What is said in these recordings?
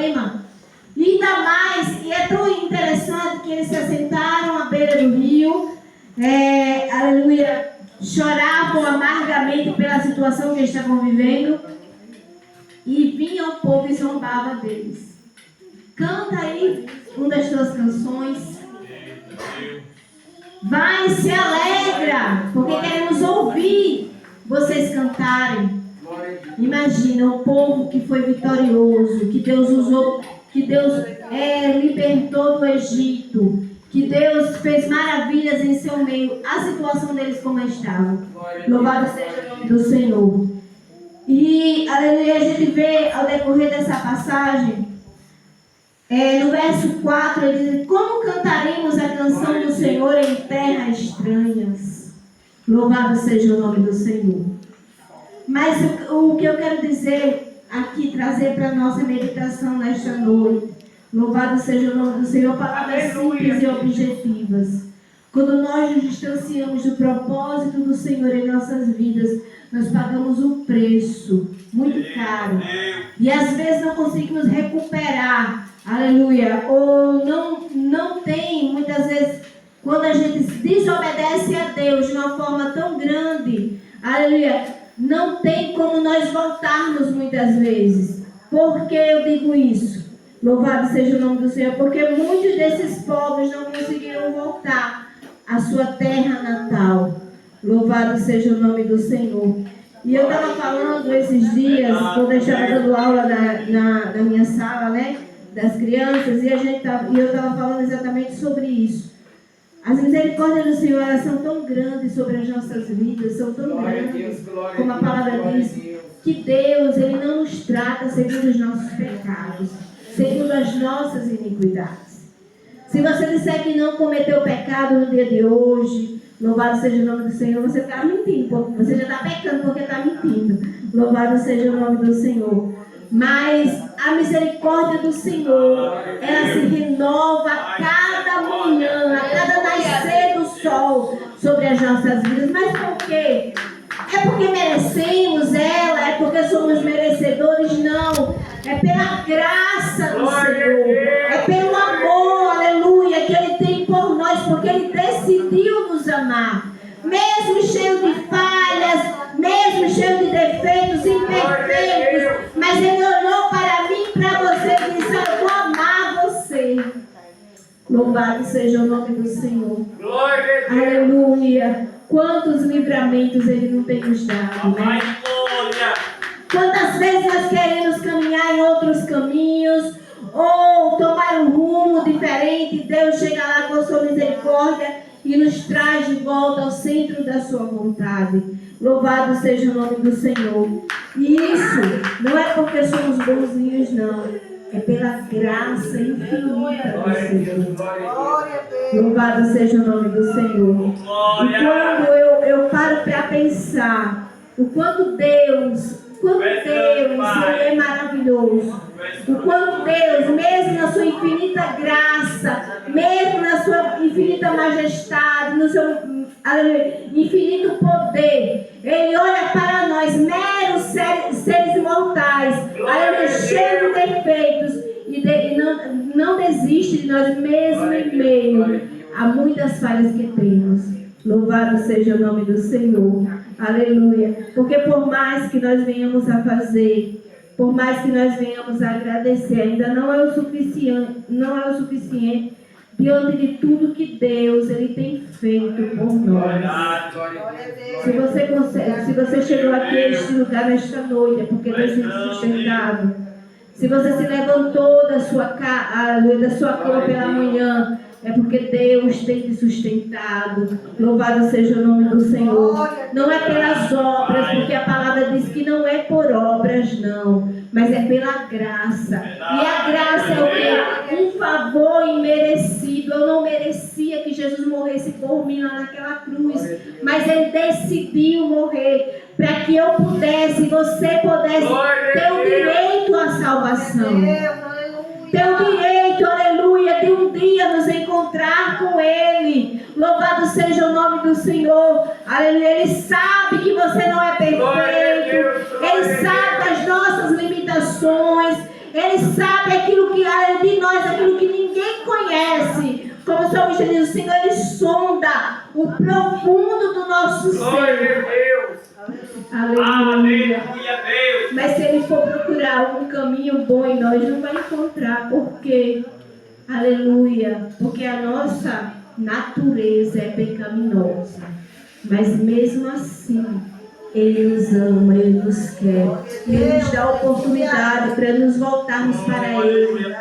Ipanema. E ainda mais, e é tão interessante que eles se assentaram à beira do rio, aleluia, choravam amargamente pela situação que eles estavam vivendo, e vinha o povo e zombava deles. Canta aí uma das tuas canções. Vai, se alegra, porque queremos ouvir vocês cantarem. Imagina o povo que foi vitorioso, que Deus usou, que Deus libertou do Egito, que Deus fez maravilhas em seu meio, a situação deles como estava. Louvado seja o nome do Senhor. E aleluia, a gente vê ao decorrer dessa passagem, no verso 4, ele diz: como cantaremos a canção do Senhor em terras estranhas? Louvado seja o nome do Senhor. Mas o que eu quero dizer aqui, trazer para a nossa meditação nesta noite, louvado seja o nome do Senhor, palavras simples e objetivas. Quando nós nos distanciamos do propósito do Senhor em nossas vidas, nós pagamos um preço muito caro. E às vezes não conseguimos recuperar, aleluia, ou não tem, muitas vezes, quando a gente desobedece a Deus de uma forma tão grande, aleluia, não tem como nós voltarmos muitas vezes. Por que eu digo isso? Louvado seja o nome do Senhor, porque muitos desses povos não conseguiram voltar à sua terra natal. Louvado seja o nome do Senhor. E eu estava falando esses dias, quando eu estava dando aula na minha sala, né, das crianças, e eu estava falando exatamente sobre isso. As misericórdias do Senhor, elas são tão grandes sobre as nossas vidas, são tão grandes, como a palavra diz, que Deus, Ele não nos trata segundo os nossos pecados, segundo as nossas iniquidades. Se você disser que não cometeu pecado no dia de hoje, louvado seja o nome do Senhor, você está mentindo, você já está pecando porque está mentindo. Louvado seja o nome do Senhor. Mas a misericórdia do Senhor, ela se renova a cada manhã, a cada nascer do sol sobre as nossas vidas. Mas por quê? É porque merecemos ela? É porque somos merecedores? Não. É pela graça do Senhor. É pelo amor, aleluia, que Ele tem por nós, porque Ele decidiu nos amar. Mesmo cheio de falhas, mesmo cheio de defeitos, imperfeitos, mas Ele olhou para mim e para você e disse: eu vou amar você. Louvado seja o nome do Senhor. Aleluia. Quantos livramentos Ele não tem nos dado, né? Quantas vezes nós queremos caminhar em outros caminhos, ou tomar um rumo diferente, Deus chega lá com a sua misericórdia e nos traz de volta ao centro da sua vontade. Louvado seja o nome do Senhor. E isso não é porque somos bonzinhos, não. É pela graça infinita do Senhor. Louvado seja o nome do Senhor. E quando eu paro para pensar o quanto Deus Ele é maravilhoso. O quanto Deus, mesmo na sua infinita graça, mesmo na sua infinita majestade, no seu infinito poder, Ele olha para nós, meros seres mortais, cheios de defeitos, e não desiste de nós, mesmo em meio a muitas falhas que temos. Louvado seja o nome do Senhor. Aleluia. Porque por mais que nós venhamos a fazer, por mais que nós venhamos a agradecer, ainda não é o suficiente diante de tudo que Deus Ele tem feito por nós. Se você chegou aqui a este lugar nesta noite, é porque Deus tem te sustentado. Se você se levantou da sua cama pela manhã, é porque Deus tem te sustentado. Louvado seja o nome do Senhor. Não é pelas obras, porque a palavra diz que não é por obras, não, mas é pela graça. E a graça é o quê? Um favor imerecido. Eu não merecia que Jesus morresse por mim lá naquela cruz, mas Ele decidiu morrer para que eu pudesse, você pudesse ter o direito à salvação. Ter o direito, aleluia, de um dia nos encontrar com Ele. Louvado seja o nome do Senhor. Aleluia. Ele sabe que você não é perfeito. Ele sabe das nossas limitações. Ele sabe aquilo que há de nós, aquilo que ninguém conhece. Como o salmista diz, o Senhor, Ele sonda o profundo do nosso ser. Glória a Deus. Aleluia. Deus. Mas se Ele for procurar um caminho bom em nós, não vai encontrar. Por quê? Aleluia. Porque a nossa natureza é pecaminosa. Mas mesmo assim, Ele nos ama, Ele nos quer. Ele nos dá a oportunidade para nos voltarmos para Ele.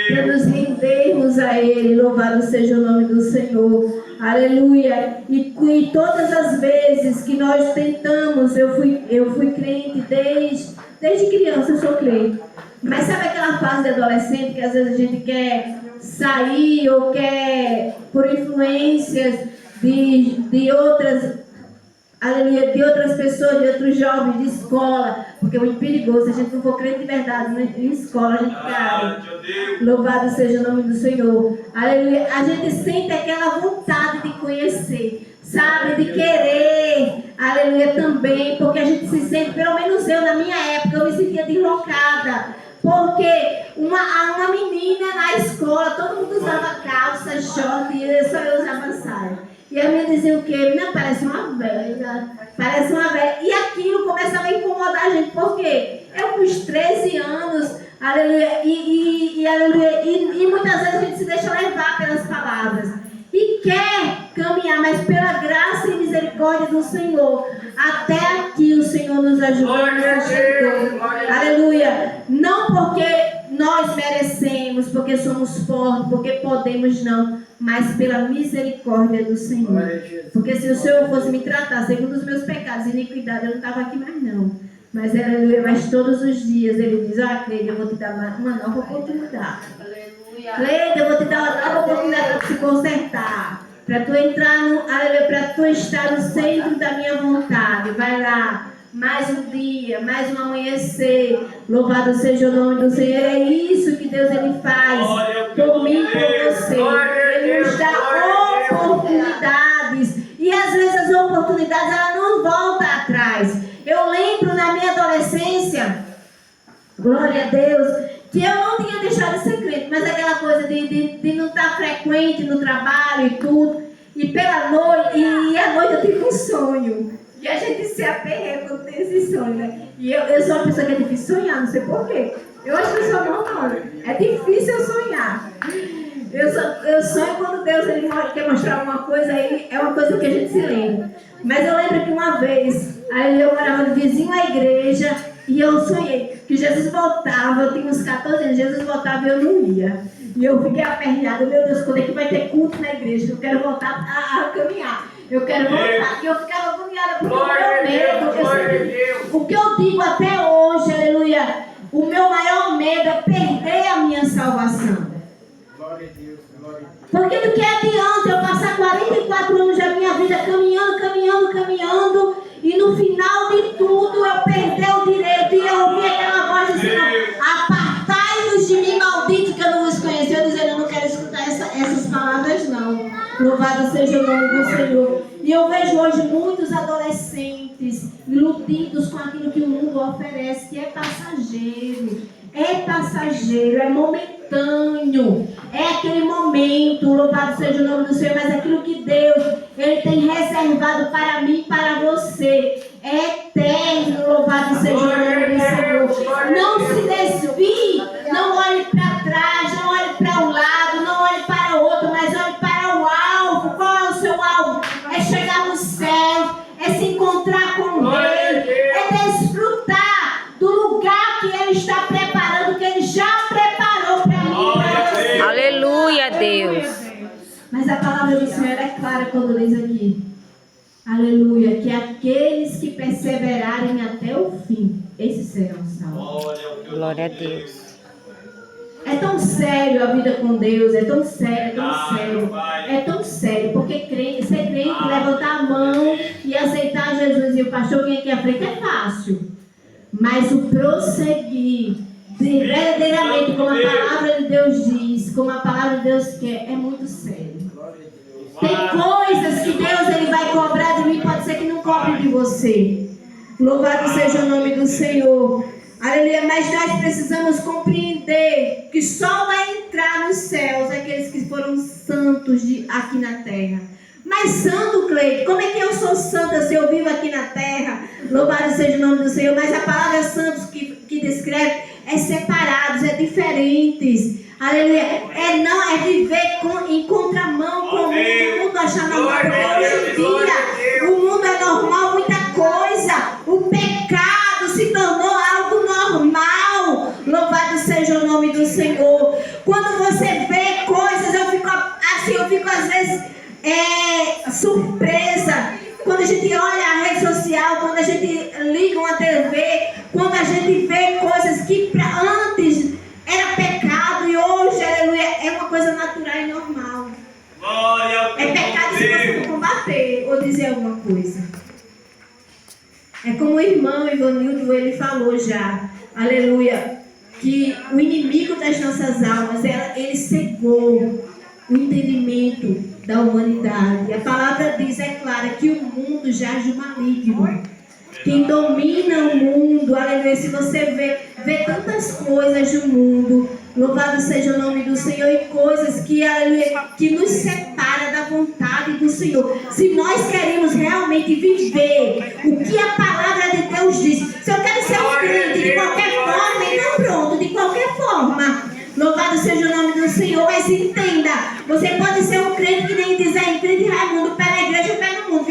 Para nos rendermos a Ele. Louvado seja o nome do Senhor. Aleluia. E todas as vezes que nós tentamos, eu fui crente desde criança, eu sou crente. Mas sabe aquela fase de adolescente que às vezes a gente quer sair ou quer, por influências de outras, aleluia, de outras pessoas, de outros jovens, de escola, porque é muito perigoso, se a gente não for crente de verdade, né? Em escola a gente cai. Louvado seja o nome do Senhor. Aleluia. A gente sente aquela vontade de conhecer, sabe, de querer, aleluia, também, porque a gente se sente, pelo menos eu, na minha época, eu me sentia deslocada. Porque uma menina na escola, todo mundo usava calça, short, e só eu usava saia. E a minha dizia o quê? Menina, parece uma velha. Parece uma velha. E aquilo começava a incomodar a gente. Por quê? Eu com os 13 anos, aleluia, e muitas vezes a gente se deixa levar pelas palavras. E quer caminhar, mas pela graça e misericórdia do Senhor. Até aqui o Senhor nos ajudou. Aleluia. Não porque nós merecemos, porque somos fortes, porque podemos, não. Mas pela misericórdia do Senhor. Porque se o Senhor fosse me tratar segundo os meus pecados e iniquidade, eu não estava aqui mais não. Mas todos os dias Ele diz, Cleide, eu vou te dar uma nova oportunidade. Cleide, eu vou te dar uma nova oportunidade para se consertar. Para tu entrar para tu estar no centro da minha vontade. Vai lá. Mais um dia, mais um amanhecer. Louvado seja o nome do Senhor. É isso que Deus Ele faz por mim e por você. Ele nos dá oportunidades. E às vezes as oportunidades elas não voltam atrás. Eu lembro na minha adolescência, glória a Deus, que eu não tinha deixado de ser crente, mas aquela coisa de não estar frequente no trabalho e tudo. E pela noite, e à noite eu tive um sonho. E a gente se aperreia quando tem esse sonho, né? E eu sou uma pessoa que é difícil sonhar, não sei porquê. Eu acho que eu sou normal. É difícil eu sonhar. Eu sonho quando Deus ele quer mostrar alguma coisa, aí é uma coisa que a gente se lembra. Mas eu lembro que uma vez, aí eu morava no vizinho à igreja, e eu sonhei que Jesus voltava, eu tinha uns 14 anos, Jesus voltava e eu não ia. E eu fiquei aperreada, meu Deus, quando é que vai ter culto na igreja? Que eu quero voltar a caminhar. Eu quero voltar. E eu ficava agoniada porque o meu medo. O que eu digo até hoje, aleluia, o meu maior medo é perder a minha salvação. Glória a Deus, glória a Deus. Porque do que adianta eu passar 44 anos da minha vida caminhando, e no final de tudo eu perder o direito, e eu ouvir aquela voz dizendo, apartai-vos de mim, maldito, que eu não vos conheço. Eu dizendo, eu não quero escutar essas palavras não. Louvado seja o nome do Senhor. E eu vejo hoje muitos adolescentes iludidos com aquilo que o mundo oferece, que é passageiro. É momentâneo. É aquele momento, louvado seja o nome do Senhor, mas aquilo que Deus Ele tem reservado para mim e para você é eterno, louvado seja o nome do Senhor. Não se desvie, não olhe para trás, não olhe para um lado, não olhe para o outro, mas olhe para o alvo. Qual é o seu alvo? É chegar no céu, é se encontrar com o Rei, é desfrutar do lugar que Ele está preparando, que Ele já preparou para mim e para você. Aleluia, Deus. Mas a palavra do Senhor é clara quando diz aqui, aleluia, que aqueles que perseverarem até o fim, esses serão salvos. Glória a Deus. É tão sério a vida com Deus, é tão sério, porque ser crente, levantar a mão e aceitar Jesus e o pastor vir aqui à frente é fácil. Mas o prosseguir, verdadeiramente, como a palavra de Deus diz, como a palavra de Deus quer, é muito sério. Tem coisas que Deus ele vai cobrar de mim, pode ser que não cobre de você. Louvado seja o nome do Senhor. Aleluia, mas nós precisamos compreender que só vai entrar nos céus aqueles que foram santos aqui na terra. Mas santo, Cleide, como é que eu sou santa se eu vivo aqui na terra? Louvado seja o nome do Senhor. Mas a palavra santos que descreve é separados, é diferentes. Aleluia. É viver em contramão com o mundo. O mundo acha normal, porque hoje em dia o mundo é normal, muita coisa. O pecado se tornou algo normal. Louvado seja o nome do Senhor. Quando você vê coisas, eu fico às vezes surpresa. Quando a gente olha a rede social, quando a gente liga uma TV, quando a gente vê coisas que antes era pecado e hoje, aleluia, é uma coisa natural e normal. É pecado se você não combater ou dizer alguma coisa. É como o irmão Ivanildo, ele falou já, aleluia, que o inimigo das nossas almas, ele cegou o entendimento da humanidade. A palavra diz, é clara, que o mundo jaz o maligno. Quem domina o mundo, aleluia, se você vê tantas coisas do mundo, louvado seja o nome do Senhor, e coisas que, aleluia, que nos separa da vontade do Senhor. Se nós queremos realmente viver o que a palavra de Deus diz, se eu quero ser um crente de qualquer forma, então pronto, de qualquer forma. Louvado seja o nome do Senhor, mas entenda, você pode ser um crente que nem diz aí, crente Raimundo, pé na igreja, pé no mundo,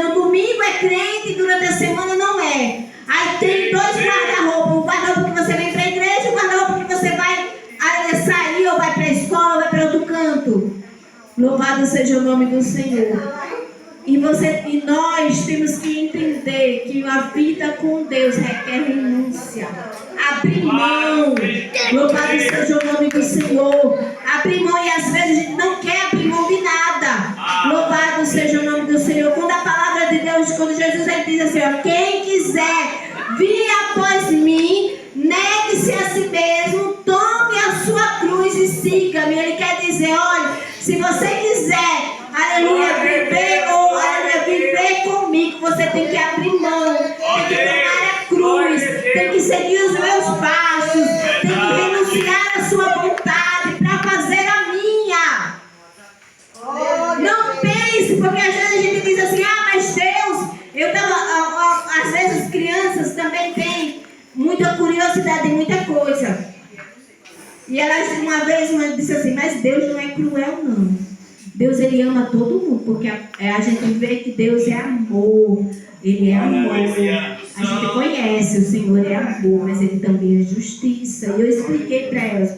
no domingo é crente, durante a semana não é. Aí tem dois guarda-roupa, o guarda-roupa que você vem para a igreja, o guarda-roupa que você vai sair ou vai para a escola, ou vai para outro canto. Louvado seja o nome do Senhor. E nós temos que entender que a vida com Deus requer renúncia. Abrir mão. Louvado seja o nome do Senhor. Abrir mão, e às vezes a gente não quer abrir mão de nada. Louvado seja o nome do Senhor. Quando a palavra de Deus, quando Jesus diz assim, ó, quem quiser vir após mim, negue-se a si mesmo, tome a sua cruz e siga-me. Ele quer dizer, olha, se você quiser, aleluia, viver comigo, você tem que abrir mão, tem que tomar a cruz, tem que seguir os meus passos, tem que renunciar à sua vontade para fazer a minha. Não pense, porque às vezes a gente diz assim, mas Deus, às vezes as crianças também têm muita curiosidade em muita coisa. E elas uma vez disse assim, mas Deus não é cruel não. Deus, ele ama todo mundo, porque a gente vê que Deus é amor, ele é amor. A gente conhece, o Senhor é amor, mas ele também é justiça. E eu expliquei para elas,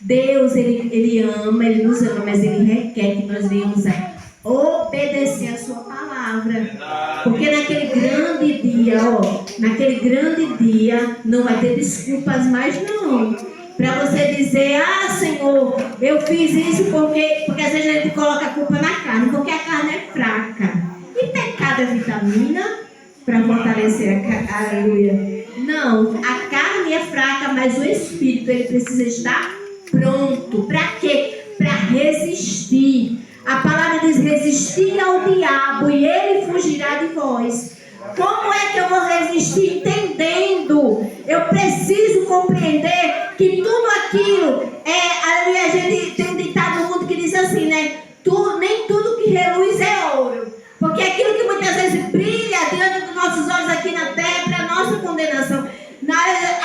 Deus, ele ama, ele nos ama, mas ele requer que nós venhamos a obedecer a sua palavra. Porque naquele grande dia, não vai ter desculpas mais não. Para você dizer, Senhor, eu fiz isso porque às vezes a gente coloca a culpa na carne, porque a carne é fraca. E pecado é vitamina para fortalecer a carne. Aleluia. Não, a carne é fraca, mas o espírito, ele precisa estar pronto. Para quê? Para resistir. A palavra diz, resistir ao diabo e ele fugirá de vós. Como é que eu vou resistir? Entendendo. Eu preciso compreender que tudo aquilo a gente tem um ditado no mundo que diz assim, né? Nem tudo que reluz é ouro. Porque aquilo que muitas vezes brilha diante dos nossos olhos aqui na terra é para nossa condenação.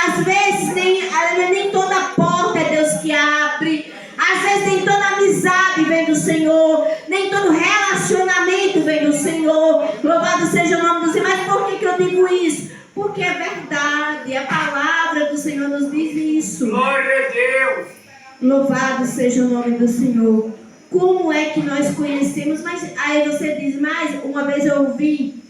Às vezes nem toda porta é Deus que abre. Às vezes nem toda amizade vem do Senhor, nem todo relacionamento vem do Senhor. Louvado seja o nome do Senhor. Mas por que eu digo isso? Porque é verdade, a palavra do Senhor nos diz isso. Glória a Deus. Louvado seja o nome do Senhor. Como é que nós conhecemos? Mas aí você diz, mas uma vez eu ouvi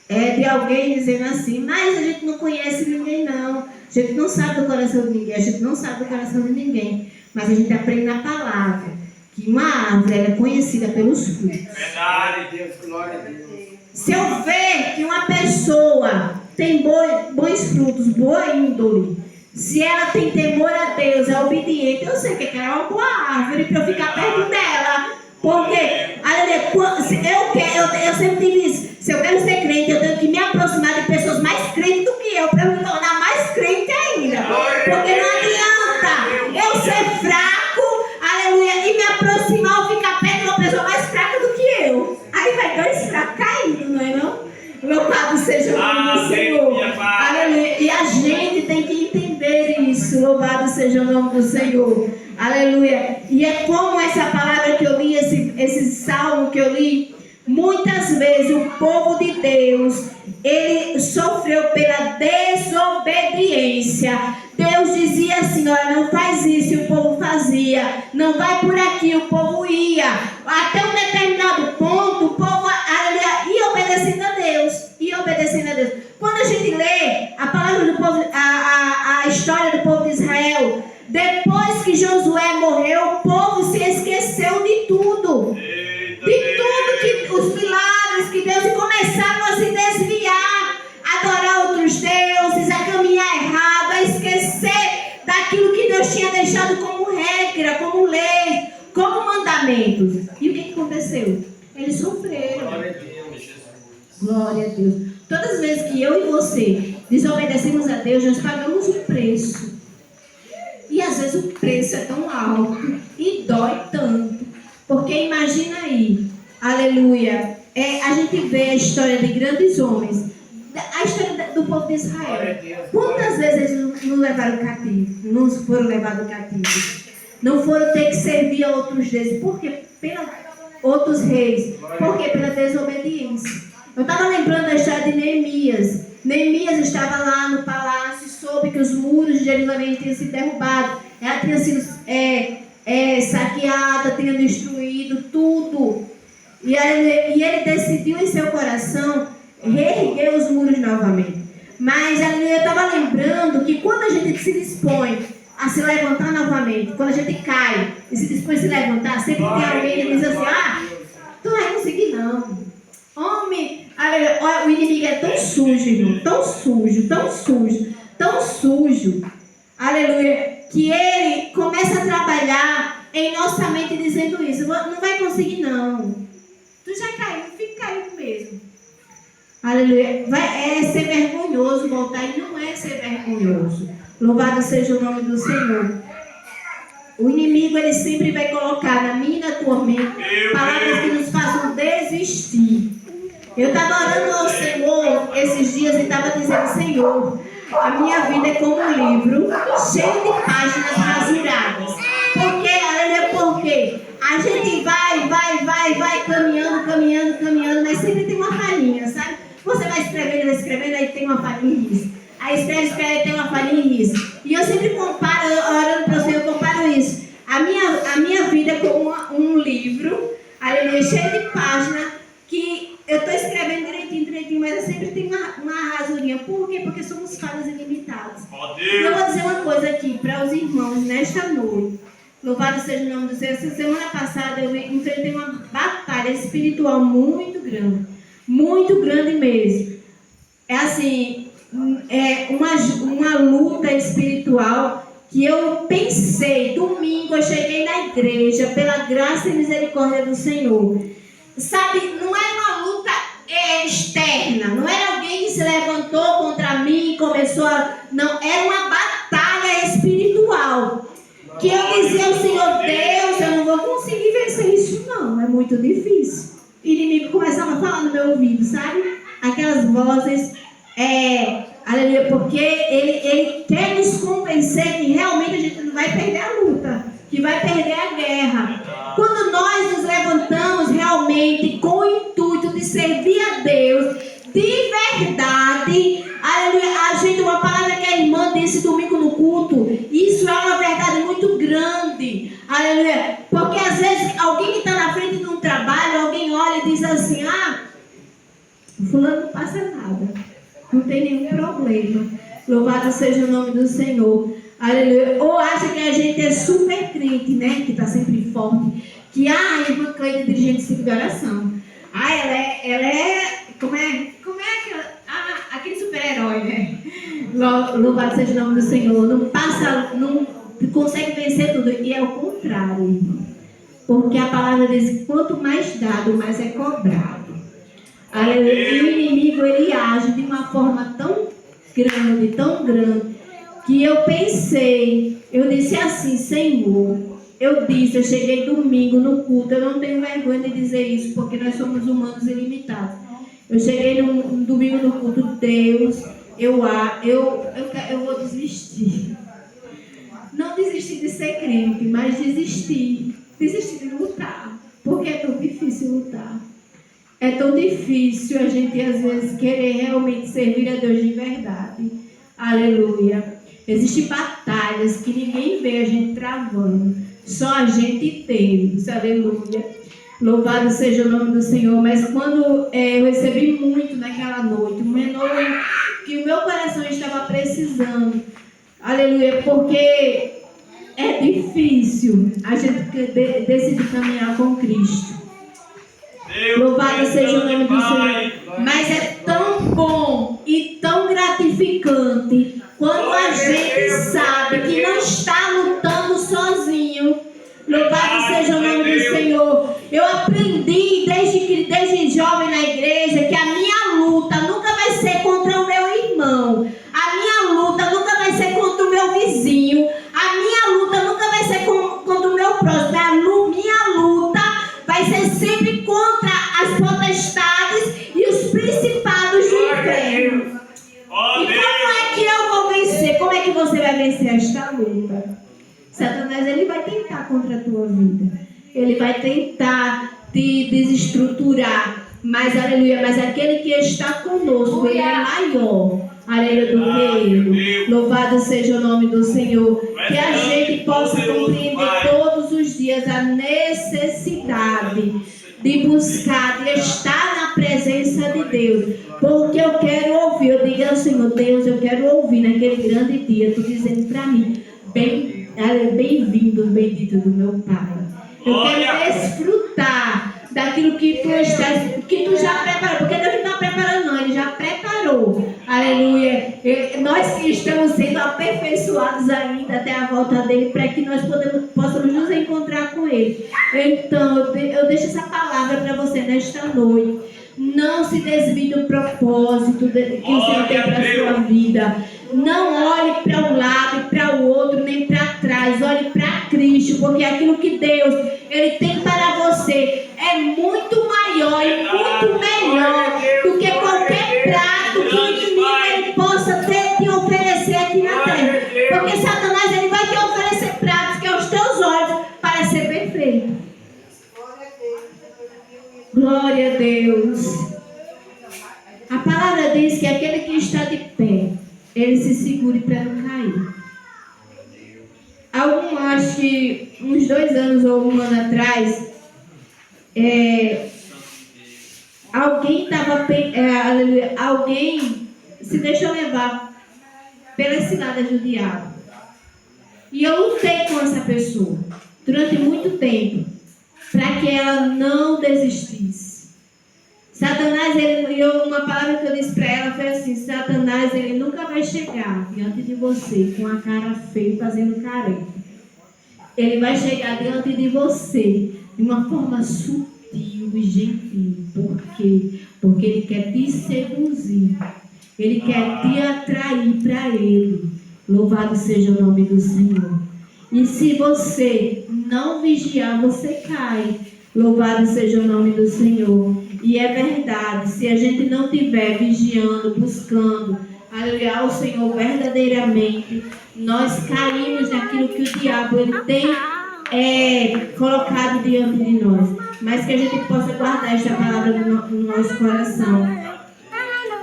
de alguém dizendo assim, mas a gente não conhece ninguém não. A gente não sabe do coração de ninguém, a gente não sabe do coração de ninguém. Mas a gente aprende na palavra que uma árvore é conhecida pelos frutos. Verdade, Deus, glória a Deus. Se eu ver que uma pessoa tem bons frutos, boa índole, se ela tem temor a Deus, é obediente, eu sei que ela é uma boa árvore para eu ficar perto dela. Porque, eu sempre tive isso. Se eu quero ser crente, eu tenho que me aproximar de pessoas mais crentes do que a gente tem que entender isso. Louvado seja o nome do Senhor. Aleluia. E é como essa palavra que eu li, esse salmo que eu li, muitas vezes o povo de Deus, ele sofreu pela desobediência. Deus dizia assim, olha, não faz isso, e o povo fazia. Não vai por aqui, o povo ia. Até um determinado ponto, o povo ia obedecendo a Deus. Ia obedecendo a Deus. Quando a gente lê a palavra do povo, a história do povo de Israel, depois que Josué morreu, o povo se esqueceu de tudo. De tudo, que os milagres que Deus, e começaram a se desviar, a adorar outros deuses, a caminhar errado, a esquecer daquilo que Deus tinha deixado como regra, como lei, como mandamentos. E o que aconteceu? Eles sofreram. Glória a Deus. Todas as vezes que eu e você desobedecemos a Deus, nós pagamos um preço. E às vezes o preço é tão alto e dói tanto. Porque imagina aí, aleluia, a gente vê a história de grandes homens, a história do povo de Israel. Quantas vezes eles não levaram cativo, não foram levados cativos? Não foram ter que servir a outros deuses, porque pela outros reis, porque pela desobediência. Eu estava lembrando da história de Neemias. Neemias estava lá no palácio, soube que os muros de Jerusalém tinham sido derrubados. Ela tinha sido saqueada, tinha destruído tudo. E ele decidiu em seu coração reerguer os muros novamente. Mas eu estava lembrando que quando a gente se dispõe a se levantar novamente, quando a gente cai e se dispõe a se levantar, sempre tem alguém que diz assim, tu não vai conseguir não. Homem, o inimigo é tão sujo, irmão, tão sujo, tão sujo, tão sujo, aleluia, que ele começa a trabalhar em nossa mente dizendo isso, não vai conseguir não, tu já caiu, fica caído mesmo, aleluia, é ser vergonhoso voltar, e não é ser vergonhoso, louvado seja o nome do Senhor. O inimigo, ele sempre vai colocar na minha e na tua mente palavras que nos façam desistir. Eu estava orando ao Senhor esses dias e estava dizendo, Senhor, a minha vida é como um livro cheio de páginas rasuradas. Porque a gente vai caminhando, mas sempre tem uma falhinha, sabe? Você vai escrevendo, aí tem uma falhinha e risca. Aí escreve, tem uma falhinha e risca. E eu sempre comparo, orando para o Senhor, eu comparo isso. A minha vida é como um livro, aleluia, cheio de páginas, que eu estou escrevendo direitinho, mas eu sempre tenho uma rasurinha. Por quê? Porque somos falhas ilimitadas. Eu vou dizer uma coisa aqui para os irmãos nesta noite. Louvado seja o nome do Senhor. Essa semana passada eu enfrentei uma batalha espiritual muito grande mesmo. É assim, uma luta espiritual que eu pensei, domingo eu cheguei na igreja, pela graça e misericórdia do Senhor. Sabe, não era uma luta externa, não era alguém que se levantou contra mim e começou a... Não, era uma batalha espiritual. Que eu dizia ao Senhor, Deus, eu não vou conseguir vencer isso não, é muito difícil. O inimigo começava a falar no meu ouvido, sabe? Aquelas vozes, aleluia, porque ele quer nos convencer que realmente a gente não vai perder a luta, que vai perder a guerra. Quando nós nos levantamos realmente com o intuito de servir a Deus, de verdade, aleluia, uma palavra que a irmã disse domingo no culto, isso é uma verdade muito grande, aleluia, porque às vezes alguém que está na frente de um trabalho, alguém olha e diz assim, fulano não passa nada, não tem nenhum problema, louvado seja o nome do Senhor. Aleluia. Ou acha que a gente é super crente, né? Que está sempre forte. Que a irmã Cleide é dirigente de ciclo de oração. Ela é como é aquele super-herói, né? Louvado seja o nome do Senhor. Não consegue vencer tudo. E é o contrário, irmão. Porque a palavra diz que quanto mais dado, mais é cobrado. Aleluia. E o inimigo, ele age de uma forma tão grande, que eu pensei, eu disse assim, Senhor, eu cheguei domingo no culto, eu não tenho vergonha de dizer isso, porque nós somos humanos ilimitados. Eu cheguei no domingo no culto, Deus, eu vou desistir. Não desistir de ser crente, mas desistir de lutar. Porque é tão difícil lutar. É tão difícil a gente, às vezes, querer realmente servir a Deus de verdade. Aleluia. Existem batalhas que ninguém vê a gente travando. Só a gente tem. Aleluia. Louvado seja o nome do Senhor. Mas quando eu recebi muito naquela noite, o menor que o meu coração estava precisando. Aleluia. Porque é difícil a gente decidir caminhar com Cristo. Louvado seja o nome do Senhor. Mas é tão bom e tão gratificante quando a gente sabe que não está lutando sozinho. Louvado seja o nome do Senhor. Eu aprendi desde jovem na igreja que a minha luta nunca vai ser contra o meu irmão. A minha luta nunca vai ser contra o meu vizinho. A minha luta nunca vai ser contra o meu próximo. A minha luta vai ser sempre contra as potestades e os principados do inferno. E como é que eu vou vencer? Como é que você vai vencer esta luta? Satanás, ele vai tentar contra a tua vida. Ele vai tentar te desestruturar. Mas, aleluia, mas aquele que está conosco, ele é maior. Aleluia, do que ele. Louvado seja o nome do Senhor. Que a gente possa compreender todos os dias a necessidade de buscar, de estar na presença de Deus. Porque eu quero ouvir, eu digo ao Senhor, Deus, eu quero ouvir naquele grande dia, tu dizendo para mim, bem-vindo, bendito do meu Pai. Eu quero desfrutar daquilo que tu já preparou, porque Deus não está preparando não, Ele já preparou. Aleluia. Nós que estamos sendo aperfeiçoados ainda até a volta dele, para que nós possamos nos encontrar com Ele. Então, eu deixo essa palavra para você nesta noite. Não se desvie do propósito que o Senhor tem para a sua vida. Não olhe para um lado e para o outro, nem para trás. Olhe para Cristo, porque aquilo que Deus Ele tem para você é muito maior e muito melhor do que qualquer prato que o inimigo ele possa te oferecer aqui na terra. Porque Satanás ele vai te oferecer pratos que aos teus olhos parecem perfeitos. Glória a Deus. A palavra diz que aquele que está de pé, ele se segure para não cair. Acho que uns 2 anos ou 1 ano atrás, alguém se deixou levar pelas ciladas do diabo. E eu lutei com essa pessoa durante muito tempo para que ela não desistisse. Satanás, uma palavra que eu disse para ela foi assim: Satanás, ele nunca vai chegar diante de você com a cara feia fazendo careta. Ele vai chegar diante de você de uma forma sutil e gentil. Por quê? Porque ele quer te seduzir. Ele quer te atrair para ele. Louvado seja o nome do Senhor. E se você não vigiar, você cai. Louvado seja o nome do Senhor. E é verdade, se a gente não estiver vigiando, buscando, aleluia, ao Senhor verdadeiramente, nós caímos naquilo que o diabo ele tem colocado diante de nós. Mas que a gente possa guardar esta palavra no nosso coração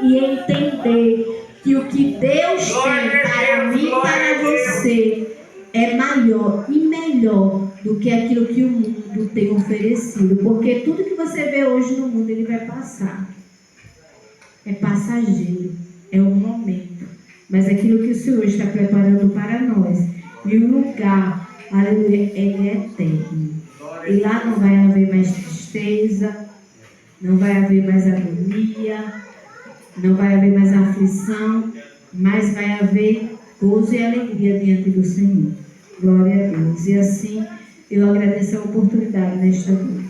e entender que o que Deus tem para mim e para você é maior e melhor do que aquilo que o mundo tem oferecido. Porque tudo que você vê hoje no mundo, ele vai passar. É passageiro, é um momento. Mas aquilo que o Senhor está preparando para nós, e o lugar, aleluia, ele é eterno. E lá não vai haver mais tristeza, não vai haver mais agonia, não vai haver mais aflição, mas vai haver gozo e alegria diante do Senhor. Glória a Deus. E assim, eu agradeço a oportunidade nesta noite.